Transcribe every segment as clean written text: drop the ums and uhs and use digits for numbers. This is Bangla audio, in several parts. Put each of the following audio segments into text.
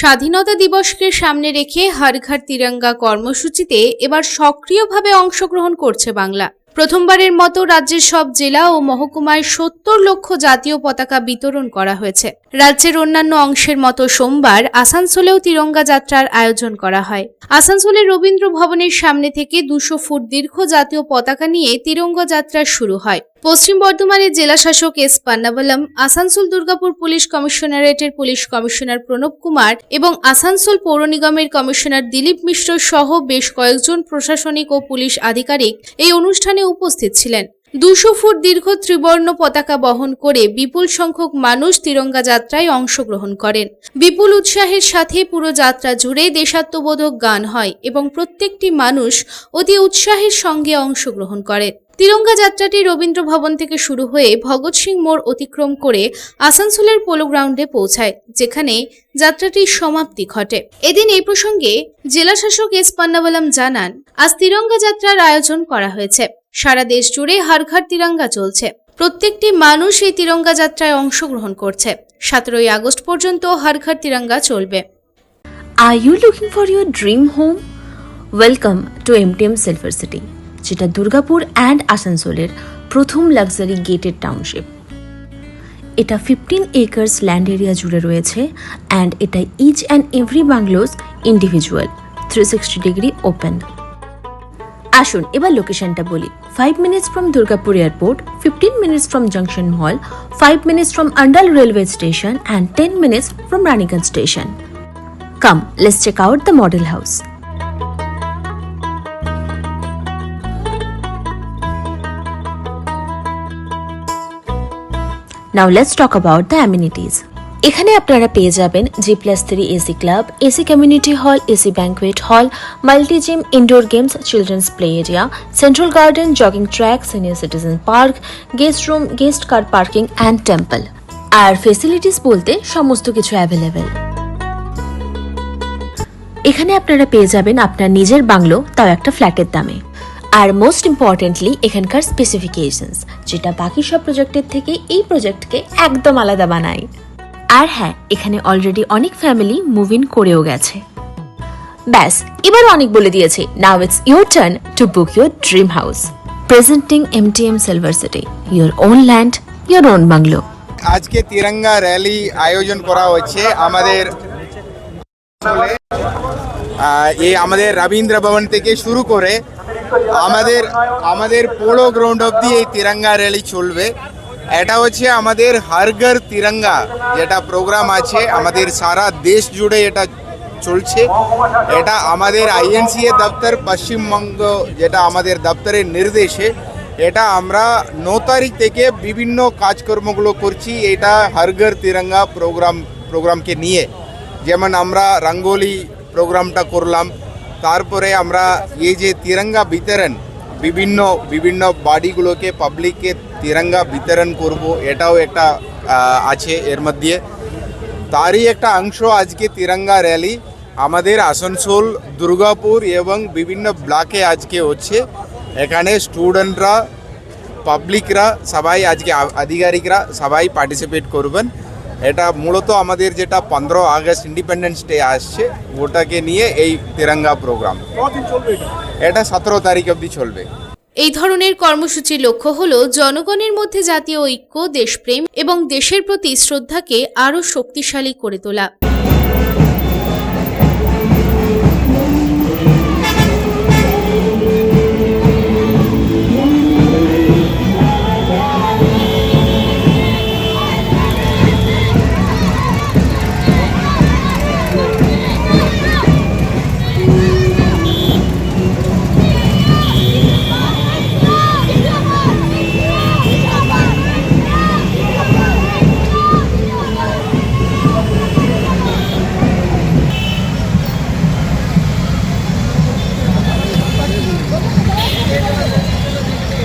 স্বাধীনতা দিবসকে সামনে রেখে হর ঘর তিরঙ্গা কর্মসূচিতে এবার সক্রিয়ভাবে অংশগ্রহণ করছে বাংলা। প্রথমবারের মতো রাজ্যের সব জেলা ও মহকুমায় ৭০ লক্ষ জাতীয় পতাকা বিতরণ করা হয়েছে। রাজ্যের অন্যান্য অংশের মতো সোমবার আসানসোলেও তিরঙ্গা যাত্রার আয়োজন করা হয়। আসানসোলের রবীন্দ্র ভবনের সামনে থেকে ২০০ ফুট দীর্ঘ জাতীয় পতাকা নিয়ে তিরঙ্গা যাত্রা শুরু হয়। পশ্চিম বর্ধমানের জেলা শাসক এস পান্নাবলম, আসানসোল দুর্গাপুর পুলিশ কমিশনারেটের পুলিশ কমিশনার প্রণব কুমার এবং আসানসোল পৌর নিগমের কমিশনার দিলীপ মিশ্র সহ বেশ কয়েকজন প্রশাসনিক ও পুলিশ আধিকারিক এই অনুষ্ঠানে উপস্থিত ছিলেন। ২০০ ফুট দীর্ঘ ত্রিবর্ণ পতাকা বহন করে বিপুল সংখ্যক মানুষ তিরঙ্গা যাত্রায় অংশগ্রহণ করেন। বিপুল উৎসাহের সাথে পুরো যাত্রা জুড়ে দেশাত্মবোধক গান হয় এবং প্রত্যেকটি মানুষ অতি উৎসাহের সঙ্গে অংশগ্রহণ করেন। তিরঙ্গা যাত্রাটি রবীন্দ্র ভবন থেকে শুরু হয়ে ভগৎ সিং মোড় অতিক্রম করে আসানসোলের পোলো গ্রাউন্ডে পৌঁছায়, যেখানে যাত্রাটির সমাপ্তি ঘটে। এদিন এই প্রসঙ্গে জেলা শাসক এস পান্নাবলম জানান, আজ তিরঙ্গা যাত্রার আয়োজন করা হয়েছে। সারা দেশ জুড়ে হর ঘর তিরঙ্গা চলছে। প্রত্যেকটি মানুষ এই তিরঙ্গা যাত্রায় অংশগ্রহণ করছে। ১৭ই আগস্ট পর্যন্ত হর ঘর তিরঙ্গা চলবে। Are you looking for your dream home? Welcome to MTM Silver City, যেটা দুর্গাপুর অ্যান্ড আসানসোলের প্রথম লাক্সারি গেটেড টাউনশিপ। এটা 15 একর্স ল্যান্ড এরিয়া জুড়ে রয়েছে অ্যান্ড এটা each and every bungalows individual 360 degree open. আসুন এবার লোকেশনটা বলি। 5 minutes from Durgapur Airport, 15 minutes from Junction Mall, 5 minutes from Andal Railway Station and 10 minutes from Raniganj Station. Come, let's check out the model house. Now let's talk about the amenities. এখানে আপনারা পেয়ে যাবেন G+3 AC club, AC community hall, AC banquet hall, multi gym, indoor games, children's play area, central garden, jogging track, senior citizen park, guest room, guest car parking and temple. আর ফেসিলিটিস বলতে সমস্ত কিছু অ্যাভেলেবেল। এখানে আপনারা পেয়ে যাবেন আপনার নিজের বাংলো, তাও একটা ফ্ল্যাটের দামে। আর মোস্ট ইম্পর্টেন্টলি এখানকার স্পেসিফিকেশনস, যেটা বাকি সব প্রজেক্টের থেকে এই প্রজেক্টকে একদম আলাদা বানায়। আর হ্যাঁ, এখানে অলরেডি অনেক ফ্যামিলি মুভ ইন করেও গেছে। ব্যাস, এবার অনেক বলে দিয়েছি। Now it's your turn to book your dream house. Presenting MTM silver city, your own land, your own bungalow. আজকে তিরঙ্গা র্যালি আয়োজন করা হচ্ছে আমাদের আমাদের রবীন্দ্র ভবন থেকে শুরু করে আমাদের পোলো গ্রাউন্ড অবধি এই তিরঙ্গা র্যালি চলবে। এটা হচ্ছে আমাদের হর ঘর তিরঙ্গা যেটা প্রোগ্রাম আছে, আমাদের সারা দেশ জুড়ে এটা চলছে। এটা আমাদের INCA দপ্তর পশ্চিমবঙ্গ, যেটা আমাদের দপ্তরের নির্দেশে এটা আমরা 9 তারিখ থেকে বিভিন্ন কাজকর্মগুলো করছি। এটা হর ঘর তিরঙ্গা প্রোগ্রামকে নিয়ে, যেমন আমরা রঙ্গোলি প্রোগ্রামটা করলাম, তারপরে আমরা এই যে তিরঙ্গা বিতরণ বিভিন্ন বাড়িগুলোকে পাবলিককে তিরঙ্গা বিতরণ করব, এটাও একটা আছে এর মধ্যে। তারই একটা অংশ আজকে তিরঙ্গা র্যালি আমাদের আসানসোল, দুর্গাপুর এবং বিভিন্ন ব্লকে আজকে হচ্ছে। এখানে স্টুডেন্টরা, পাবলিকরা সবাই, আজকে আধিকারিকরা সবাই পার্টিসিপেট করবেন। এটা মূলত আমাদের যেটা 15 আগস্ট ইন্ডিপেন্ডেন্স ডে আসছে, ওটাকে নিয়ে এই তিরঙ্গা প্রোগ্রাম। এটা 17 তারিখ অবধি চলবে। এই ধরনের কর্মসূচির লক্ষ্য হল জনগণের মধ্যে জাতীয় ঐক্য, দেশপ্রেম এবং দেশের প্রতি শ্রদ্ধাকে আরও শক্তিশালী করে তোলা।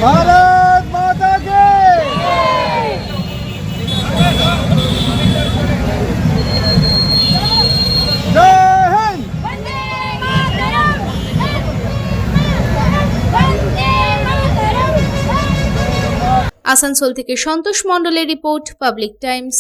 भारत माता के जय हिंद। আসানসোল থেকে সন্তোষ মণ্ডলের রিপোর্ট, পাবলিক টাইমস।